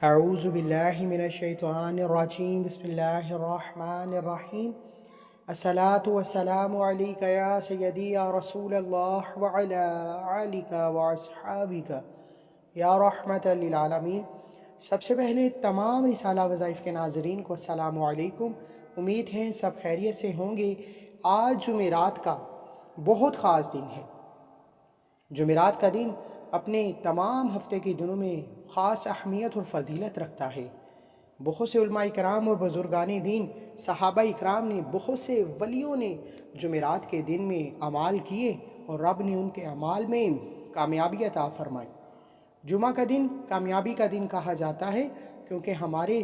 اعوذ باللہ من الشیطان الرجیم بسم اللہ الرحمن الرحیم الصلاۃ والسلام علیک یا سیدی یا رسول اللہ وعلی آلک واصحابک یا رحمت للعالمین۔ سب سے پہلے تمام رسالہ وظائف کے ناظرین کو السلام علیکم۔ امید ہے سب خیریت سے ہوں گے۔ آج جمعرات کا بہت خاص دن ہے۔ جمعرات کا دن اپنے تمام ہفتے کے دنوں میں خاص اہمیت اور فضیلت رکھتا ہے۔ بہت سے علماء کرام اور بزرگان دین، صحابہ اکرام نے، بہت سے ولیوں نے جمعرات کے دن میں اعمال کیے اور رب نے ان کے اعمال میں کامیابی عطا فرمائی۔ جمعہ کا دن کامیابی کا دن کہا جاتا ہے کیونکہ ہمارے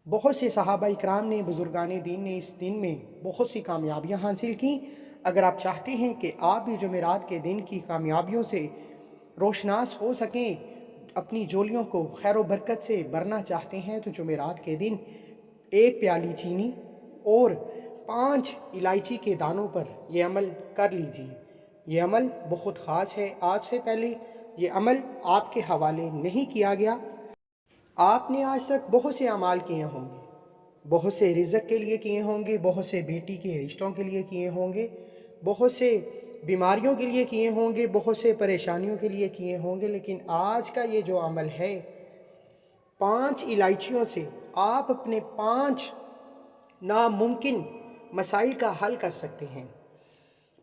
بہت سے صحابہ اکرام نے، بزرگان دین نے اس دن میں بہت سی کامیابیاں حاصل کیں۔ اگر آپ چاہتے ہیں کہ آپ بھی جمعرات کے دن کی کامیابیوں سے روشناس ہو سکیں، اپنی جولیوں کو خیر و برکت سے بھرنا چاہتے ہیں، تو جمعرات کے دن 1 پیالی چینی اور 5 الائچی کے دانوں پر یہ عمل کر لیجیے۔ یہ عمل بہت خاص ہے۔ آج سے پہلے یہ عمل آپ کے حوالے نہیں کیا گیا۔ آپ نے آج تک بہت سے اعمال کیے ہوں گے، بہت سے رزق کے لیے کیے ہوں گے، بہت سے بیٹی کے رشتوں کے لیے کیے ہوں گے، بہت سے بیماریوں کے لیے کیے ہوں گے، بہت سے پریشانیوں کے لیے کیے ہوں گے، لیکن آج کا یہ جو عمل ہے، 5 الائچیوں سے آپ اپنے 5 ناممکن مسائل کا حل کر سکتے ہیں۔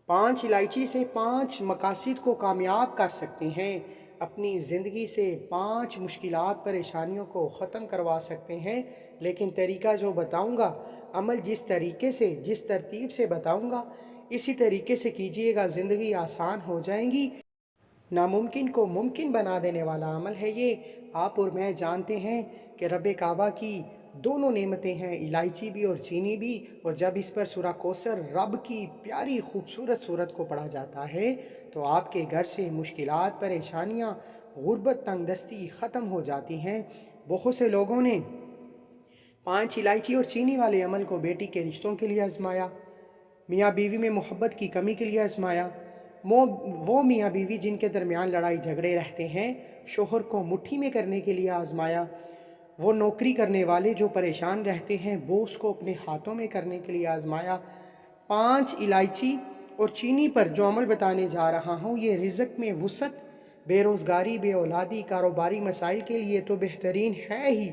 5 الائچی سے 5 مقاصد کو کامیاب کر سکتے ہیں۔ اپنی زندگی سے 5 مشکلات، پریشانیوں کو ختم کروا سکتے ہیں۔ لیکن طریقہ جو بتاؤں گا، عمل جس طریقے سے، جس ترتیب سے بتاؤں گا، اسی طریقے سے کیجئے گا، زندگی آسان ہو جائیں گی۔ ناممکن کو ممکن بنا دینے والا عمل ہے یہ۔ آپ اور میں جانتے ہیں کہ رب کعبہ کی دونوں نعمتیں ہیں، الائچی بھی اور چینی بھی، اور جب اس پر سورہ کوثر، رب کی پیاری خوبصورت صورت کو پڑھا جاتا ہے تو آپ کے گھر سے مشکلات، پریشانیاں، غربت، تنگ دستی ختم ہو جاتی ہیں۔ بہت سے لوگوں نے 5 الائچی اور چینی والے عمل کو بیٹی کے رشتوں کے لیے آزمایا، میاں بیوی میں محبت کی کمی کے لیے آزمایا، وہ میاں بیوی جن کے درمیان لڑائی جھگڑے رہتے ہیں، شوہر کو مٹھی میں کرنے کے لیے آزمایا، وہ نوکری کرنے والے جو پریشان رہتے ہیں، بوس کو اپنے ہاتھوں میں کرنے کے لیے آزمایا۔ 5 الائچی اور چینی پر جو عمل بتانے جا رہا ہوں، یہ رزق میں وسعت، بے روزگاری، بے اولادی، کاروباری مسائل کے لیے تو بہترین ہے ہی۔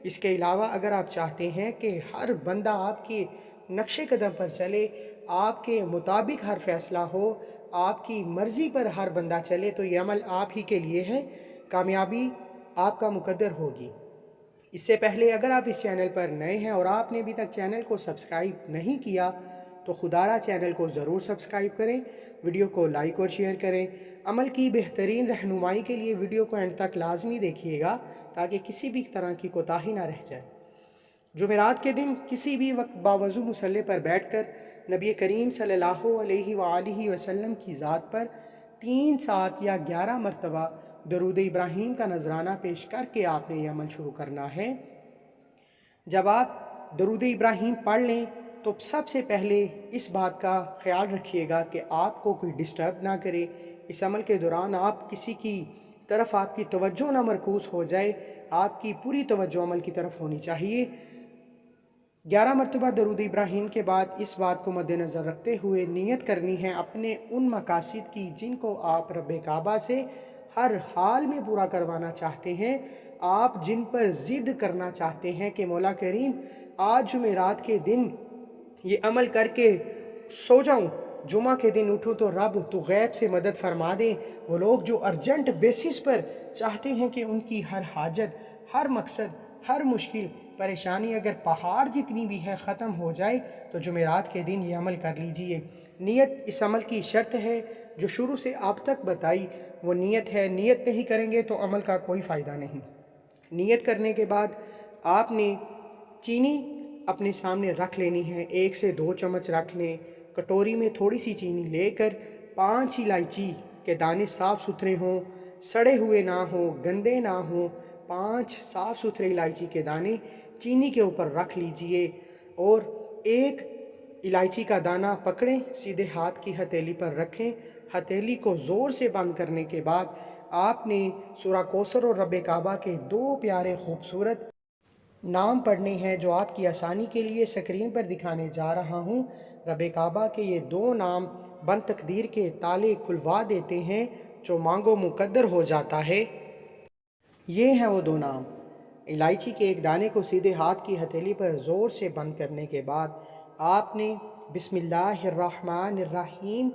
اس کے علاوہ اگر آپ چاہتے ہیں کہ ہر بندہ آپ کے نقش قدم پر چلے، آپ کے مطابق ہر فیصلہ ہو، آپ کی مرضی پر ہر بندہ چلے، تو یہ عمل آپ ہی کے لیے ہے۔ کامیابی آپ کا مقدر ہوگی۔ اس سے پہلے اگر آپ اس چینل پر نئے ہیں اور آپ نے ابھی تک چینل کو سبسکرائب نہیں کیا تو خدارہ چینل کو ضرور سبسکرائب کریں، ویڈیو کو لائک اور شیئر کریں۔ عمل کی بہترین رہنمائی کے لیے ویڈیو کو اینڈ تک لازمی دیکھیے گا تاکہ کسی بھی طرح کی کوتاہی نہ رہ جائے۔ جمعرات کے دن کسی بھی وقت باوضو مصلی پر بیٹھ کر نبی کریم صلی اللہ علیہ وآلہ وسلم کی ذات پر 3 7 یا 11 مرتبہ درود ابراہیم کا نذرانہ پیش کر کے آپ نے یہ عمل شروع کرنا ہے۔ جب آپ درود ابراہیم پڑھ لیں تو سب سے پہلے اس بات کا خیال رکھیے گا کہ آپ کو کوئی ڈسٹرب نہ کرے۔ اس عمل کے دوران آپ کسی کی طرف آپ کی توجہ نہ مرکوز ہو جائے، آپ کی پوری توجہ عمل کی طرف ہونی چاہیے۔ 11 مرتبہ درود ابراہیم کے بعد اس بات کو مد نظر رکھتے ہوئے نیت کرنی ہے اپنے ان مقاصد کی جن کو آپ رب کعبہ سے ہر حال میں پورا کروانا چاہتے ہیں، آپ جن پر ضد کرنا چاہتے ہیں کہ مولا کریم آج جمعرات کے دن یہ عمل کر کے سو جاؤں، جمعہ کے دن اٹھوں تو رب تو غیب سے مدد فرما دے۔ وہ لوگ جو ارجنٹ بیسس پر چاہتے ہیں کہ ان کی ہر حاجت، ہر مقصد، ہر مشکل، پریشانی اگر پہاڑ جتنی بھی ہے ختم ہو جائے، تو جمعرات کے دن یہ عمل کر لیجئے۔ نیت اس عمل کی شرط ہے، جو شروع سے اب تک بتائی وہ نیت ہے۔ نیت نہیں کریں گے تو عمل کا کوئی فائدہ نہیں۔ نیت کرنے کے بعد آپ نے چینی اپنے سامنے رکھ لینی ہے، 1 سے 2 چمچ رکھ لیں۔ کٹوری میں تھوڑی سی چینی لے کر 5 الائچی کے دانے صاف ستھرے ہوں، سڑے ہوئے نہ ہوں، گندے نہ ہوں، 5 صاف ستھرے الائچی کے دانے چینی کے اوپر رکھ لیجئے اور 1 الائچی کا دانہ پکڑیں، سیدھے ہاتھ کی ہتھیلی پر رکھیں۔ ہتھیلی کو زور سے بند کرنے کے بعد آپ نے سورہ کوثر اور رب کعبہ کے دو پیارے خوبصورت نام پڑھنے ہیں جو آپ کی آسانی کے لیے سکرین پر دکھانے جا رہا ہوں۔ رب کعبہ کے یہ دو نام بند تقدیر کے تالے کھلوا دیتے ہیں، جو مانگو مقدر ہو جاتا ہے۔ یہ ہیں وہ دو نام۔ الائچی کے ایک دانے کو سیدھے ہاتھ کی ہتھیلی پر زور سے بند کرنے کے بعد آپ نے بسم اللہ الرحمن الرحیم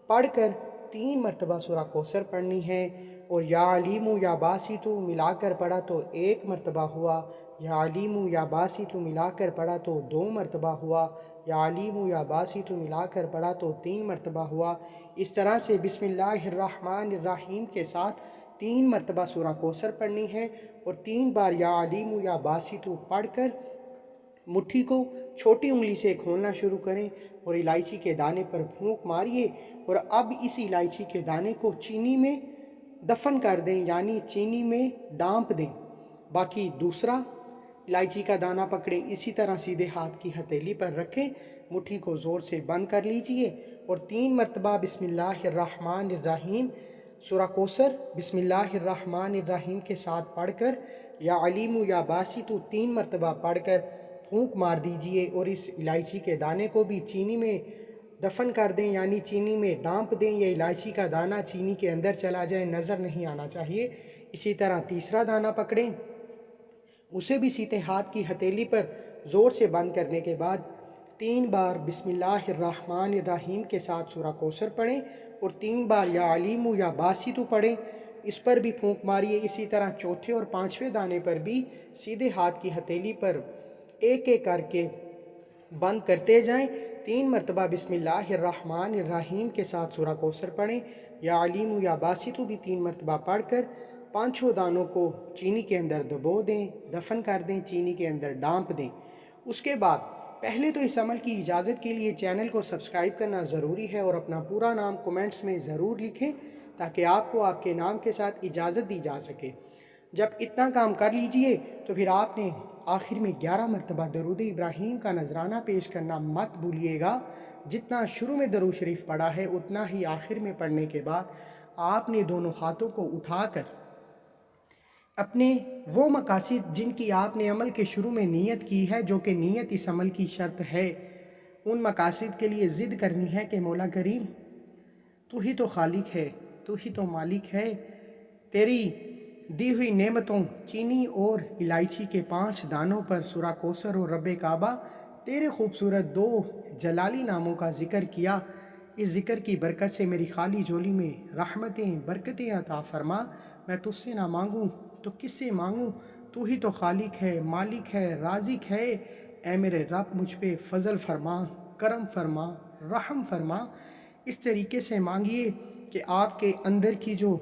پڑھ کر 3 مرتبہ سورہ کوثر پڑھنی ہے، اور یا علیم یا باسطو ملا کر پڑھا تو 1 مرتبہ ہوا، یا علیم یا باسطو ملا کر پڑھا تو 2 مرتبہ ہوا، یا علیم یا باسطو ملا کر پڑھا تو 3 مرتبہ ہوا۔ اس طرح سے بسم اللہ الرحمن الرحیم کے ساتھ 3 مرتبہ سورہ کوثر پڑھنی ہے، اور 3 بار یا علیم یا باسطو پڑھ کر مٹھی کو چھوٹی انگلی سے کھولنا شروع کریں اور الائچی کے دانے پر پھونک ماریے، اور اب اس الائچی کے دانے کو چینی میں دفن کر دیں، یعنی چینی میں ڈانپ دیں۔ باقی دوسرا الائچی کا دانہ پکڑیں، اسی طرح سیدھے ہاتھ کی ہتھیلی پر رکھیں، مٹھی کو زور سے بند کر لیجئے اور 3 مرتبہ بسم اللہ الرحمن الرحیم سورہ کوثر بسم اللہ الرحمن الرحیم کے ساتھ پڑھ کر یا علیم یا باسطو 3 مرتبہ پڑھ کر پھونک مار دیجئے، اور اس الائچی کے دانے کو بھی چینی میں دفن کر دیں، یعنی چینی میں ڈانپ دیں۔ یہ الائچی کا دانہ چینی کے اندر چلا جائے، نظر نہیں آنا چاہیے۔ اسی طرح تیسرا دانہ پکڑیں، اسے بھی سیدھے ہاتھ کی ہتھیلی پر زور سے بند کرنے کے بعد 3 بار بسم اللہ الرحمن الرحیم کے ساتھ سورہ کوثر پڑھیں، اور 3 بار یا علیم یا باسطو پڑھیں، اس پر بھی پھونک ماریے۔ اسی طرح چوتھے اور 5ویں دانے پر بھی سیدھے ہاتھ کی ہتھیلی پر ایک ایک کر کے بند کرتے جائیں۔ 3 مرتبہ بسم اللہ الرحمن الرحیم کے ساتھ سورہ کوثر پڑھیں، یا علیم یا باسطو بھی 3 مرتبہ پڑھ کر 5 دانوں کو چینی کے اندر دبو دیں، دفن کر دیں، چینی کے اندر ڈانپ دیں۔ اس کے بعد پہلے تو اس عمل کی اجازت کے لیے چینل کو سبسکرائب کرنا ضروری ہے، اور اپنا پورا نام کومنٹس میں ضرور لکھیں تاکہ آپ کو آپ کے نام کے ساتھ اجازت دی جا سکے۔ جب اتنا کام کر لیجئے تو پھر آپ نے آخر میں 11 مرتبہ درود ابراہیم کا نذرانہ پیش کرنا مت بھولیے گا۔ جتنا شروع میں درود شریف پڑھا ہے اتنا ہی آخر میں پڑھنے کے بعد آپ نے دونوں ہاتھوں کو اٹھا کر اپنے وہ مقاصد جن کی آپ نے عمل کے شروع میں نیت کی ہے، جو کہ نیت اس عمل کی شرط ہے، ان مقاصد کے لیے ضد کرنی ہے کہ مولا کریم تو ہی تو خالق ہے، تو ہی تو مالک ہے، تیری دی ہوئی نعمتوں چینی اور الائچی کے 5 دانوں پر سورہ کوثر اور رب کعبہ تیرے خوبصورت 2 جلالی ناموں کا ذکر کیا۔ اس ذکر کی برکت سے میری خالی جولی میں رحمتیں برکتیں عطا فرما۔ میں تجھ سے نہ مانگوں تو کس سے مانگوں، تو ہی تو خالق ہے، مالک ہے، رازق ہے۔ اے میرے رب مجھ پہ فضل فرما، کرم فرما، رحم فرما۔ اس طریقے سے مانگیے کہ آپ کے اندر کی جو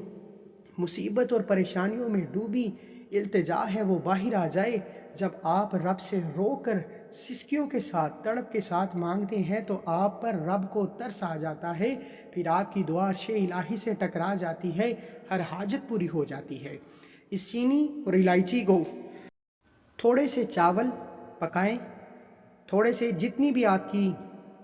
مصیبت اور پریشانیوں میں ڈوبی التجا ہے وہ باہر آ جائے۔ جب آپ رب سے رو کر سسکیوں کے ساتھ، تڑپ کے ساتھ مانگتے ہیں تو آپ پر رب کو ترس آ جاتا ہے، پھر آپ کی دعا عرش الہی سے ٹکرا جاتی ہے، ہر حاجت پوری ہو جاتی ہے۔ اس چینی اور الائچی کو تھوڑے سے چاول پکائیں، تھوڑے سے جتنی بھی آپ کی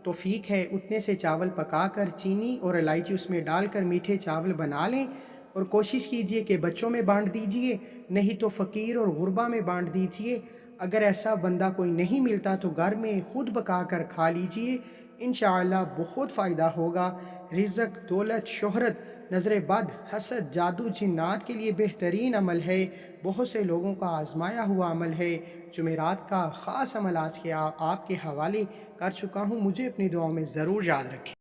توفیق ہے اتنے سے چاول پکا کر چینی اور الائچی اس میں ڈال کر میٹھے چاول بنا لیں، اور کوشش کیجئے کہ بچوں میں بانٹ دیجئے، نہیں تو فقیر اور غربا میں بانٹ دیجئے۔ اگر ایسا بندہ کوئی نہیں ملتا تو گھر میں خود پکا کر کھا لیجئے، انشاءاللہ بہت فائدہ ہوگا۔ رزق، دولت، شہرت، نظر بد، حسد، جادو، جنات کے لیے بہترین عمل ہے، بہت سے لوگوں کا آزمایا ہوا عمل ہے۔ جمعرات کا خاص عمل آج کے آپ کے حوالے کر چکا ہوں، مجھے اپنی دعاؤں میں ضرور یاد رکھیں۔